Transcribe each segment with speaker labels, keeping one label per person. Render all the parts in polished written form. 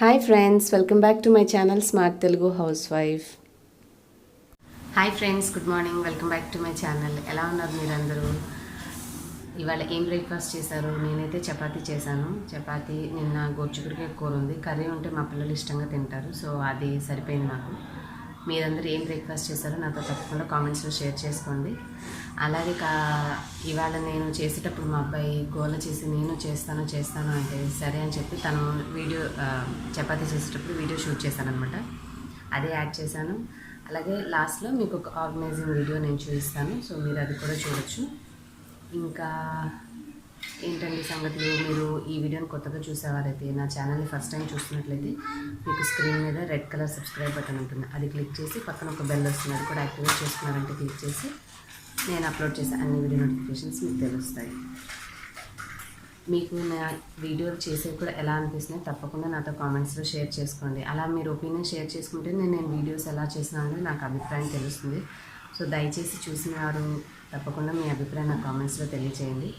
Speaker 1: Hi friends, welcome back to my channel smart Telugu house wife. Hi friends, good morning. Welcome back to my channel. ఎలా ఉన్నారు మీరందరూ? ఇవాళ ఏం breakfast చేశారు? నేనైతే చపాతీ చేశాను. చపాతీ నిన్న గోరుచిక్కుడుకాయ కూర ఉంది. కర్రీ ఉంటే మా పిల్లలు ఇష్టంగా తింటారు, సో అది సరిపోయింది నాకు. మీరందరూ ఏం బ్రేక్ఫాస్ట్ చేశారో నాతో తప్పకుండా కామెంట్స్లో షేర్ చేసుకోండి. అలాగే ఇవాళ నేను చేసేటప్పుడు మా అబ్బాయి గోల చేసి నేను చేస్తాను అంటే సరే అని చెప్పి తను వీడియో చపాతీ చేసేటప్పుడు వీడియో షూట్ చేశాను అనమాట. అదే యాడ్ చేశాను. అలాగే లాస్ట్లో మీకు ఒక ఆర్గనైజింగ్ వీడియో నేను చూపిస్తాను, సో మీరు అది కూడా చూడొచ్చు. ఇంకా ఏంటండి సంగతులు? మీరు ఈ వీడియోని కొత్తగా చూసేవారైతే, నా ఛానల్ని ఫస్ట్ టైం చూస్తున్నట్లయితే మీకు స్క్రీన్ మీద రెడ్ కలర్ సబ్స్క్రైబ్ బటన్ ఉంటుంది, అది క్లిక్ చేసి పక్కన ఒక బెల్ వస్తుంది, అది కూడా యాక్టివేట్ చేసుకున్నారంటే క్లిక్ చేసి నేను అప్లోడ్ చేసే అన్ని వీడియో నోటిఫికేషన్స్ మీకు తెలుస్తాయి. మీకు నా వీడియోలు చేసేవి కూడా ఎలా అనిపిస్తున్నాయి తప్పకుండా నాతో కామెంట్స్లో షేర్ చేసుకోండి. అలా మీరు ఒపీనియన్ షేర్ చేసుకుంటే నేను వీడియోస్ ఎలా చేసినా అనేది నాకు అభిప్రాయం తెలుస్తుంది. సో దయచేసి చూసిన వారు తప్పకుండా మీ అభిప్రాయం నా కామెంట్స్లో తెలియచేయండి.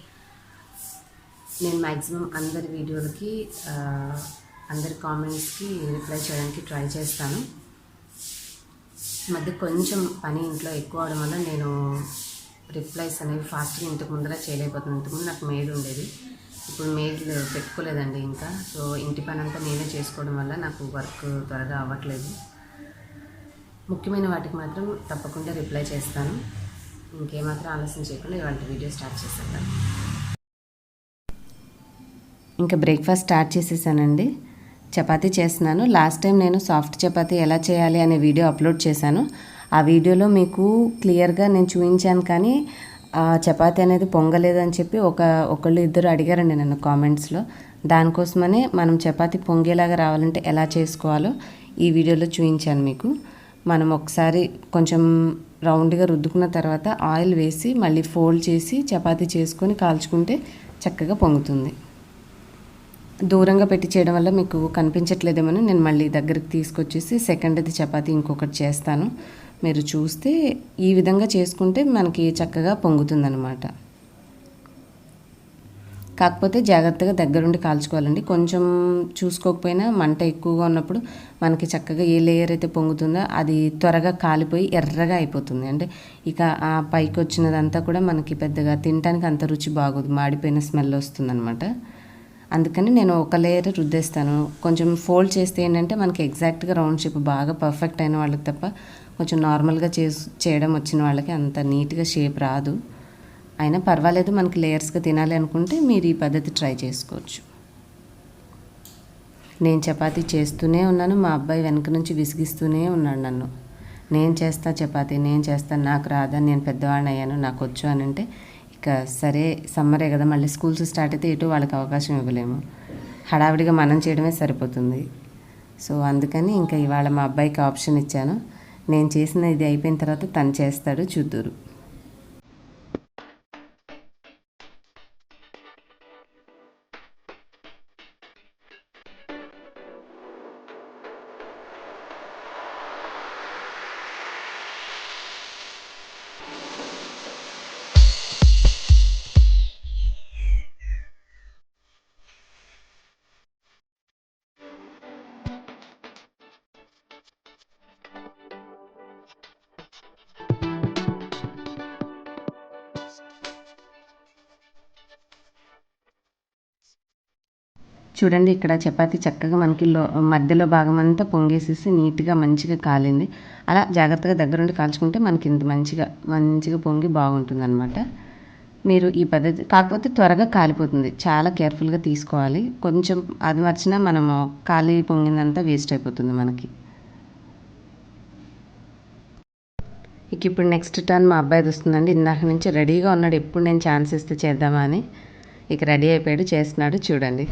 Speaker 1: నేను మ్యాక్సిమం అందరి వీడియోలకి అందరి కామెంట్స్కి రిప్లై చేయడానికి ట్రై చేస్తాను. మధ్య కొంచెం పని ఇంట్లో ఎక్కువ అవడం వల్ల నేను రిప్లైస్ అనేవి ఫాస్ట్గా ఇంతకు ముందర చేయలేకపోతున్నాను. ఇంతకుముందు నాకు మెయిల్ ఉండేది, ఇప్పుడు మెయిల్ పెట్టుకోలేదండి ఇంకా. సో ఇంటి పని అంతా నేనే చేసుకోవడం వల్ల నాకు వర్క్ త్వరగా అవ్వట్లేదు. ముఖ్యమైన వాటికి మాత్రం తప్పకుండా రిప్లై చేస్తాను. ఇంకేమాత్రం ఆలస్యం చేయకుండా ఇవాళ వీడియో స్టార్ట్ చేసేద్దాం. ఇంకా బ్రేక్ఫాస్ట్ స్టార్ట్ చేసేసానండి. చపాతీ చేస్తున్నాను. లాస్ట్ టైం నేను సాఫ్ట్ చపాతీ ఎలా చేయాలి అనే వీడియో అప్లోడ్ చేశాను. ఆ వీడియోలో మీకు క్లియర్గా నేను చూపించాను, కానీ చపాతీ అనేది పొంగలేదని చెప్పి ఒకళ్ళు ఇద్దరు అడిగారండి నన్ను కామెంట్స్లో. దానికోసమనే మనం చపాతీ పొంగేలాగా రావాలంటే ఎలా చేసుకోవాలో ఈ వీడియోలో చూపించాను మీకు. మనం ఒకసారి కొంచెం రౌండ్గా రుద్దుకున్న తర్వాత ఆయిల్ వేసి మళ్ళీ ఫోల్డ్ చేసి చపాతీ చేసుకొని కాల్చుకుంటే చక్కగా పొంగుతుంది. దూరంగా పెట్టి చేయడం వల్ల మీకు కనిపించట్లేదేమో, నేను మళ్ళీ దగ్గరికి తీసుకొచ్చేసి సెకండ్ది చపాతీ ఇంకొకటి చేస్తాను. మీరు చూస్తే ఈ విధంగా చేసుకుంటే మనకి చక్కగా పొంగుతుందన్నమాట. కాకపోతే జాగ్రత్తగా దగ్గరుండి కాల్చుకోవాలండి. కొంచెం చూసుకోకపోయినా మంట ఎక్కువగా ఉన్నప్పుడు మనకి చక్కగా ఏ లేయర్ అయితే పొంగుతుందో అది త్వరగా కాలిపోయి ఎర్రగా అయిపోతుంది. అంటే ఇక ఆ పైకి వచ్చినదంతా కూడా మనకి పెద్దగా తినడానికి అంత రుచి బాగోదు, మాడిపోయిన స్మెల్ వస్తుందన్నమాట. అందుకని నేను ఒక లేయర్ రుద్దేస్తాను. కొంచెం ఫోల్డ్ చేస్తే ఏంటంటే మనకి ఎగ్జాక్ట్గా రౌండ్ షేప్ బాగా పర్ఫెక్ట్ అయిన వాళ్ళకి తప్ప కొంచెం నార్మల్గా చేయడం వచ్చిన వాళ్ళకి అంత నీట్గా షేప్ రాదు. అయినా పర్వాలేదు, మనకి లేయర్స్గా తినాలి అనుకుంటే మీరు ఈ పద్ధతి ట్రై చేసుకోవచ్చు. నేను చపాతీ చేస్తూనే ఉన్నాను, మా అబ్బాయి వెనక నుంచి విసిగిస్తూనే ఉన్నాడు నన్ను. నేను చేస్తా చపాతీ, నేను చేస్తాను, నాకు రాదని, నేను పెద్దవాడిని అయ్యాను, నాకు వచ్చు అని అంటే ఇక సరే, సమ్మరే కదా, మళ్ళీ స్కూల్స్ స్టార్ట్ అయితే ఎటు వాళ్ళకి అవకాశం ఇవ్వలేము. హడావిడిగా మనం చేయడమే సరిపోతుంది. సో అందుకని ఇంకా ఇవాళ మా అబ్బాయికి ఆప్షన్ ఇచ్చాను. నేను చేసిన ఇది అయిపోయిన తర్వాత తను చేస్తాడు, చూద్దురు. చూడండి, ఇక్కడ చపాతీ చక్కగా మనకి మధ్యలో భాగం అంతా పొంగేసేసి నీట్గా మంచిగా కాలింది. అలా జాగ్రత్తగా దగ్గరుండి కాల్చుకుంటే మనకి ఇంత మంచిగా పొంగి బాగుంటుంది అనమాట. మీరు ఈ పద్ధతి, కాకపోతే త్వరగా కాలిపోతుంది, చాలా కేర్ఫుల్గా తీసుకోవాలి. కొంచెం అది మర్చినా మనము కాలి పొంగిందంతా వేస్ట్ అయిపోతుంది మనకి. ఇక ఇప్పుడు నెక్స్ట్ టర్న్ మా అబ్బాయిది వస్తుందండి. ఇందాక నుంచి రెడీగా ఉన్నాడు, ఎప్పుడు నేను ఛాన్స్ ఇస్తే చేద్దామా అని. ఇక రెడీ అయిపోయాడు, చేస్తున్నాడు, చూడండి.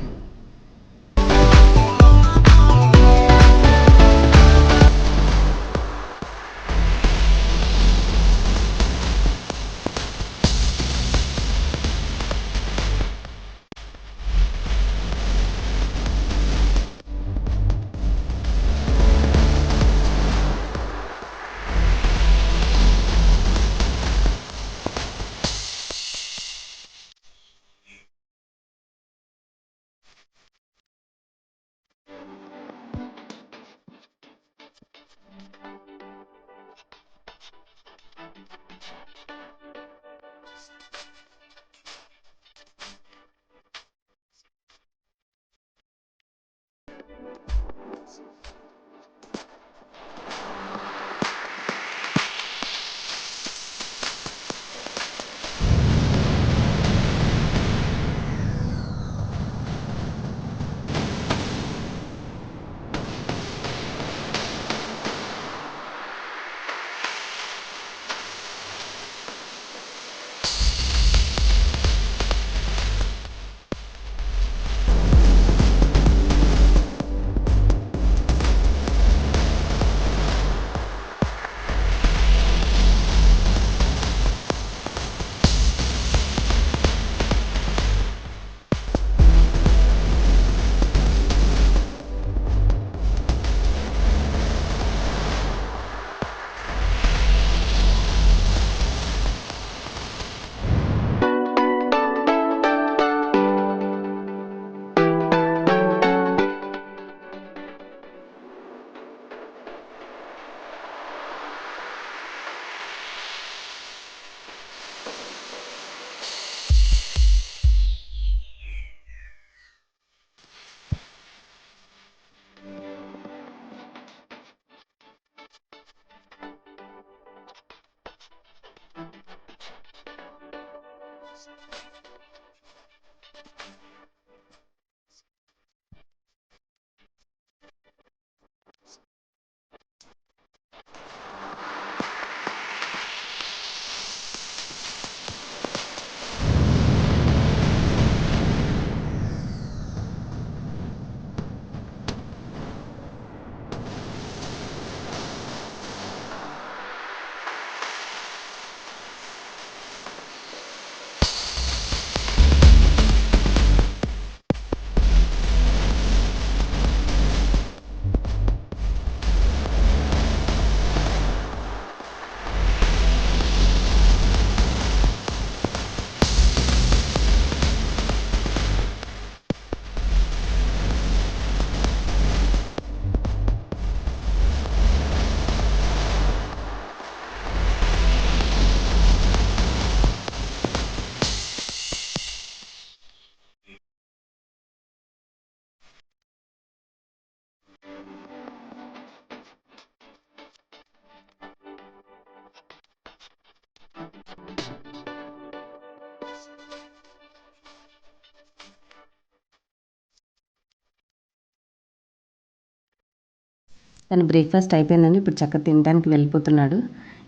Speaker 1: తను బ్రేక్ఫాస్ట్ అయిపోయిందండి. ఇప్పుడు చక్కగా తినడానికి వెళ్ళిపోతున్నాడు.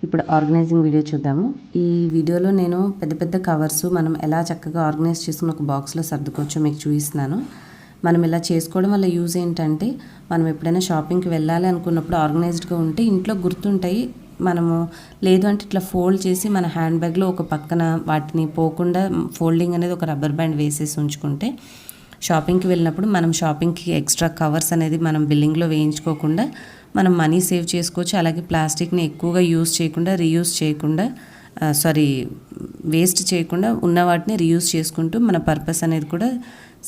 Speaker 1: ఇప్పుడు ఆర్గనైజింగ్ వీడియో చూద్దాము. ఈ వీడియోలో నేను పెద్ద పెద్ద కవర్స్ మనం ఎలా చక్కగా ఆర్గనైజ్ చేసుకుని ఒక బాక్స్లో సర్దుకోవచ్చో మీకు చూపిస్తున్నాను. మనం ఇలా చేసుకోవడం వల్ల యూజ్ ఏంటంటే, మనం ఎప్పుడైనా షాపింగ్కి వెళ్ళాలి అనుకున్నప్పుడు ఆర్గనైజ్డ్గా ఉంటే ఇంట్లో గుర్తుంటాయి. మనము లేదు అంటే ఇట్లా ఫోల్డ్ చేసి మన హ్యాండ్ బ్యాగ్లో ఒక పక్కన వాటిని పోకుండా ఫోల్డింగ్ అనేది ఒక రబ్బర్ బ్యాండ్ వేసేసి ఉంచుకుంటే షాపింగ్కి వెళ్ళినప్పుడు మనం షాపింగ్కి ఎక్స్ట్రా కవర్స్ అనేది మనం బిల్లింగ్లో వేయించుకోకుండా మనం మనీ సేవ్ చేసుకోవచ్చు. అలాగే ప్లాస్టిక్ని ఎక్కువగా యూజ్ చేయకుండా రీయూజ్ చేయకుండా వేస్ట్ చేయకుండా ఉన్న వాటిని రీయూజ్ చేసుకుంటూ మన పర్పస్ అనేది కూడా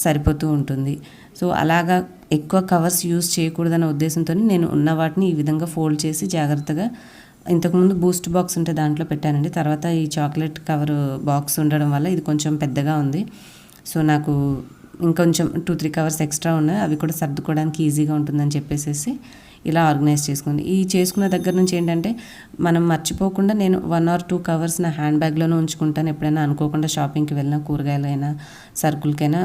Speaker 1: సరిపోతూ ఉంటుంది. సో అలాగా ఎక్కువ కవర్స్ యూజ్ చేయకూడదనే ఉద్దేశంతో నేను ఉన్న వాటిని ఈ విధంగా ఫోల్డ్ చేసి జాగ్రత్తగా, ఇంతకుముందు బూస్ట్ బాక్స్ ఉంటే దాంట్లో పెట్టానండి. తర్వాత ఈ చాక్లెట్ కవర్ బాక్స్ ఉండడం వల్ల ఇది కొంచెం పెద్దగా ఉంది. సో నాకు ఇంకొంచెం 2-3 కవర్స్ ఎక్స్ట్రా ఉన్నాయి, అవి కూడా సర్దుకోవడానికి ఈజీగా ఉంటుందని చెప్పేసి ఇలా ఆర్గనైజ్ చేసుకుంది. ఈ చేసుకున్న దగ్గర నుంచి ఏంటంటే మనం మర్చిపోకుండా నేను 1 or 2 కవర్స్ నా హ్యాండ్ బ్యాగ్లోనే ఉంచుకుంటాను. ఎప్పుడైనా అనుకోకుండా షాపింగ్కి వెళ్ళినా, కూరగాయలైనా సరుకులకైనా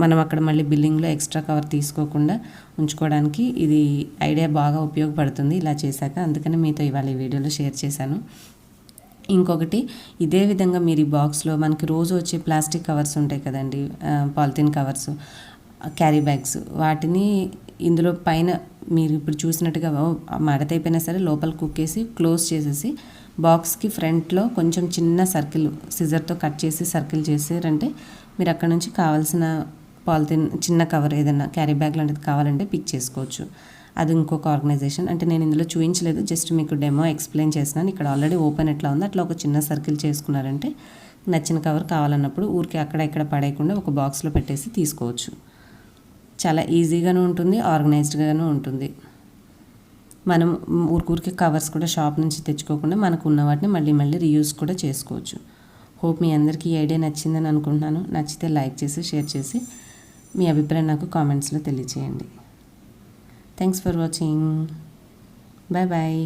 Speaker 1: మనం అక్కడ మళ్ళీ బిల్లింగ్లో ఎక్స్ట్రా కవర్ తీసుకోకుండా ఉంచుకోవడానికి ఇది ఐడియా బాగా ఉపయోగపడుతుంది ఇలా చేశాక. అందుకని మీతో ఇవాళ ఈ వీడియోలో షేర్ చేశాను. ఇంకొకటి, ఇదే విధంగా మీరు ఈ బాక్స్లో మనకి రోజు వచ్చే ప్లాస్టిక్ కవర్స్ ఉంటాయి కదండి, పాలిథిన్ కవర్స్, క్యారీ బ్యాగ్స్, వాటిని ఇందులో పైన మీరు ఇప్పుడు చూసినట్టుగా మడతైపోయినా సరే లోపల కుక్కేసి క్లోజ్ చేసేసి బాక్స్కి ఫ్రంట్లో కొంచెం చిన్న సర్కిల్ సిజర్తో కట్ చేసి సర్కిల్ చేసారంటే మీరు అక్కడ నుంచి కావాల్సిన పాలిథిన్ చిన్న కవర్ ఏదైనా క్యారీ బ్యాగ్ లాంటిది కావాలంటే పిక్ చేసుకోవచ్చు. అది ఇంకొక ఆర్గనైజేషన్. అంటే నేను ఇందులో చూపించలేదు, జస్ట్ మీకు డెమో ఎక్స్ప్లెయిన్ చేస్తున్నాను. ఇక్కడ ఆల్రెడీ ఓపెన్ ఎట్లా ఉందో అట్లా ఒక చిన్న సర్కిల్ చేసుకున్నారంటే నచ్చిన కవర్ కావాలన్నప్పుడు ఊరికి అక్కడ ఇక్కడ పడేయకుండా ఒక బాక్స్లో పెట్టేసి తీసుకోవచ్చు. చాలా ఈజీగాను ఉంటుంది, ఆర్గనైజ్డ్గాను ఉంటుంది. మనం ఊరికి కవర్స్ కూడా షాప్ నుంచి తెచ్చుకోకుండా మనకు ఉన్న వాటిని మళ్ళీ మళ్ళీ రీయూజ్ కూడా చేసుకోవచ్చు. హోప్ మీ అందరికీ ఈ ఐడియా నచ్చిందని అనుకుంటున్నాను. నచ్చితే లైక్ చేసి షేర్ చేసి మీ అభిప్రాయం నాకు కామెంట్స్లో తెలియచేయండి. Thanks for watching. Bye bye.